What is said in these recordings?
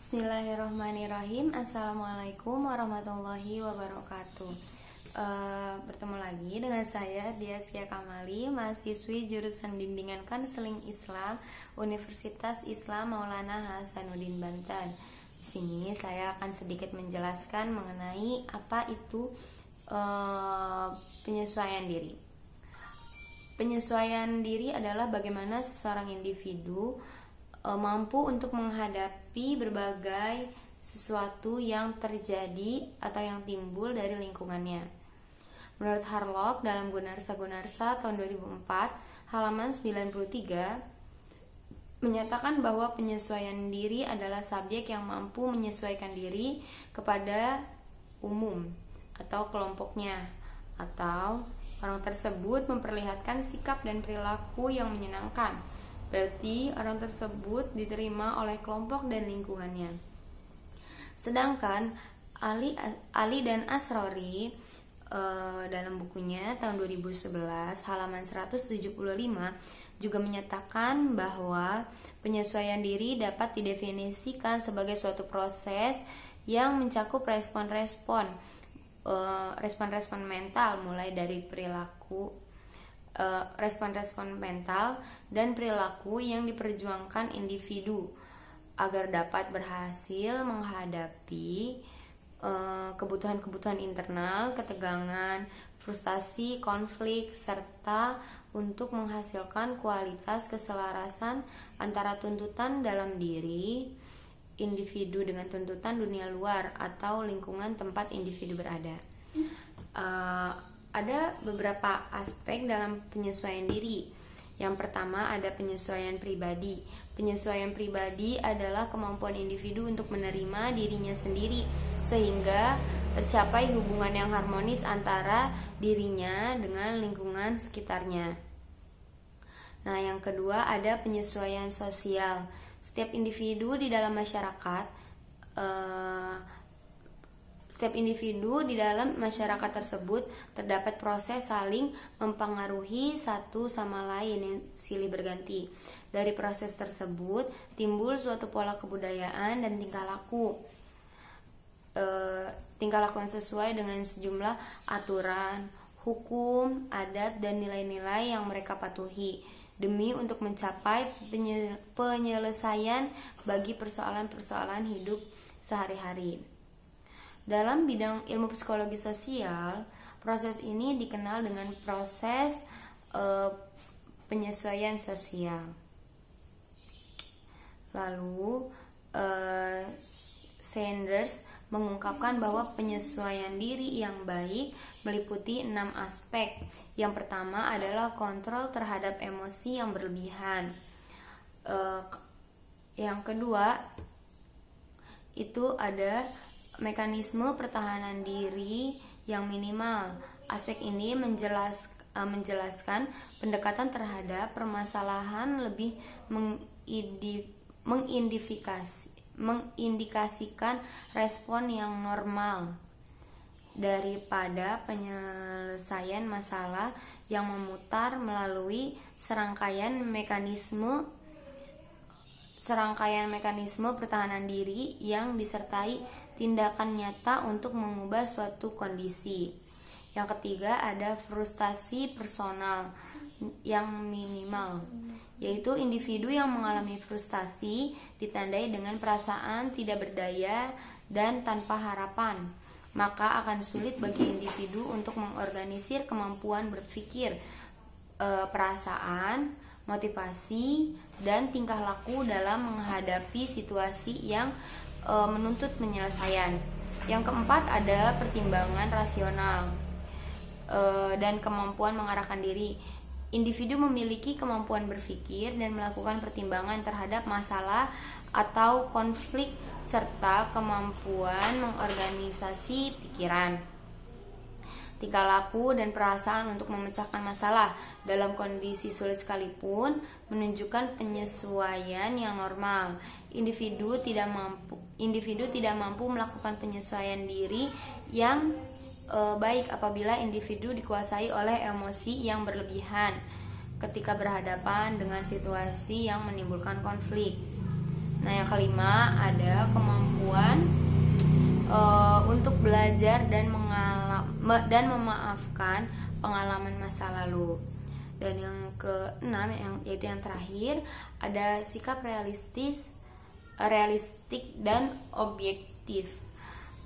Bismillahirrahmanirrahim. Assalamualaikum warahmatullahi wabarakatuh. Bertemu lagi dengan saya Diaskia Kamali, mahasiswi jurusan Bimbingan Konseling Islam Universitas Islam Maulana Hasanuddin Banten. Di sini saya akan sedikit menjelaskan mengenai apa itu penyesuaian diri. Penyesuaian diri adalah bagaimana seseorang individu mampu untuk menghadapi berbagai sesuatu yang terjadi atau yang timbul dari lingkungannya. Menurut Harlock dalam Gunarsa tahun 2004 halaman 93 menyatakan bahwa penyesuaian diri adalah subjek yang mampu menyesuaikan diri kepada umum atau kelompoknya, atau orang tersebut memperlihatkan sikap dan perilaku yang menyenangkan. Berarti orang tersebut diterima oleh kelompok dan lingkungannya. Sedangkan Ali dan Asrori dalam bukunya tahun 2011 halaman 175 juga menyatakan bahwa penyesuaian diri dapat didefinisikan sebagai suatu proses yang mencakup respon-respon mental, mulai dari perilaku respon-respon mental dan perilaku yang diperjuangkan individu agar dapat berhasil menghadapi kebutuhan-kebutuhan internal, ketegangan, frustasi, konflik, serta untuk menghasilkan kualitas keselarasan antara tuntutan dalam diri individu dengan tuntutan dunia luar atau lingkungan tempat individu berada. Ada beberapa aspek dalam penyesuaian diri. Yang pertama ada penyesuaian pribadi. Penyesuaian pribadi adalah kemampuan individu untuk menerima dirinya sendiri sehingga tercapai hubungan yang harmonis antara dirinya dengan lingkungan sekitarnya. Nah, yang kedua ada penyesuaian sosial. Setiap individu di dalam masyarakat tersebut terdapat proses saling mempengaruhi satu sama lain yang silih berganti. Dari proses tersebut timbul suatu pola kebudayaan dan tingkah laku yang sesuai dengan sejumlah aturan, hukum, adat, dan nilai-nilai yang mereka patuhi demi untuk mencapai penyelesaian bagi persoalan-persoalan hidup sehari-hari. Dalam bidang ilmu psikologi sosial, proses ini dikenal dengan proses penyesuaian sosial. Lalu, Sanders mengungkapkan bahwa penyesuaian diri yang baik meliputi 6 aspek. Yang pertama adalah kontrol terhadap emosi yang berlebihan. Yang kedua, itu ada mekanisme pertahanan diri yang minimal. Aspek ini menjelaskan pendekatan terhadap permasalahan lebih mengindikasikan respon yang normal daripada penyelesaian masalah yang memutar melalui serangkaian mekanisme pertahanan diri yang disertai tindakan nyata untuk mengubah suatu kondisi. Yang ketiga ada frustasi personal yang minimal, yaitu individu yang mengalami frustasi ditandai dengan perasaan tidak berdaya dan tanpa harapan. Maka akan sulit bagi individu untuk mengorganisir kemampuan berpikir, perasaan, motivasi, dan tingkah laku dalam menghadapi situasi yang menuntut penyelesaian. Yang keempat ada pertimbangan rasional dan kemampuan mengarahkan diri. Individu memiliki kemampuan berpikir dan melakukan pertimbangan terhadap masalah atau konflik serta kemampuan mengorganisasi pikiran, tingkah laku, dan perasaan untuk memecahkan masalah dalam kondisi sulit sekalipun menunjukkan penyesuaian yang normal. Individu tidak mampu melakukan penyesuaian diri yang baik apabila individu dikuasai oleh emosi yang berlebihan ketika berhadapan dengan situasi yang menimbulkan konflik. Nah, yang kelima ada kemampuan untuk belajar dan memaafkan pengalaman masa lalu. Dan yang keenam, yaitu yang terakhir, ada sikap realistik dan objektif.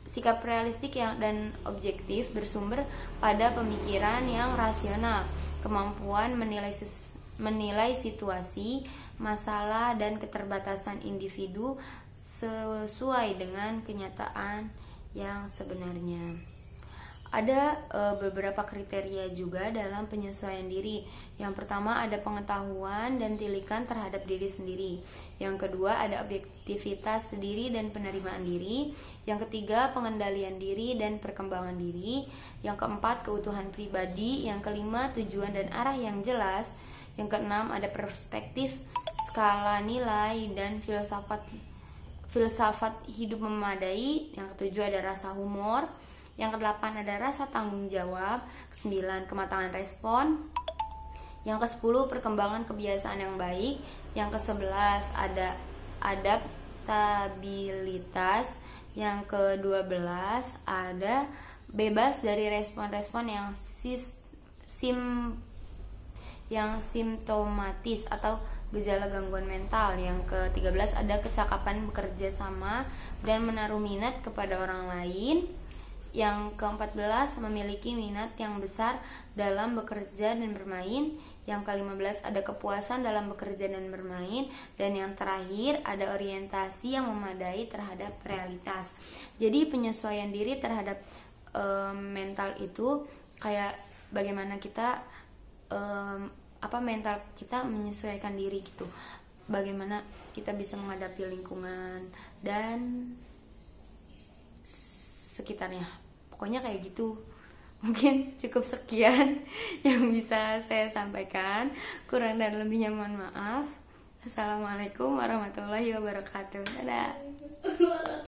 Sikap realistik dan objektif bersumber pada pemikiran yang rasional, kemampuan menilai situasi, masalah, dan keterbatasan individu sesuai dengan kenyataan yang sebenarnya. Ada beberapa kriteria juga dalam penyesuaian diri. Yang pertama ada pengetahuan dan tilikan terhadap diri sendiri. Yang kedua ada objektivitas diri dan penerimaan diri. Yang ketiga pengendalian diri dan perkembangan diri. Yang keempat keutuhan pribadi. Yang kelima tujuan dan arah yang jelas. Yang keenam ada perspektif, skala nilai, dan filsafat hidup memadai. Yang ketujuh ada rasa humor. Yang kedelapan ada rasa tanggung jawab. Kesembilan kematangan respon. Yang kesepuluh perkembangan kebiasaan yang baik. Yang kesebelas ada adaptabilitas. Yang kedua-belas ada bebas dari respon-respon yang simptomatis atau gejala gangguan mental. Yang ke-13 ada kecakapan bekerja sama dan menaruh minat kepada orang lain. Yang ke-14 memiliki minat yang besar dalam bekerja dan bermain. Yang ke-15 ada kepuasan dalam bekerja dan bermain. Dan yang terakhir ada orientasi yang memadai terhadap realitas. Jadi penyesuaian diri terhadap mental itu kayak bagaimana kita mental kita menyesuaikan diri gitu. Bagaimana kita bisa menghadapi lingkungan dan sekitarnya. Pokoknya kayak gitu. Mungkin cukup sekian yang bisa saya sampaikan. Kurang dan lebihnya mohon maaf. Assalamualaikum warahmatullahi wabarakatuh. Dadah.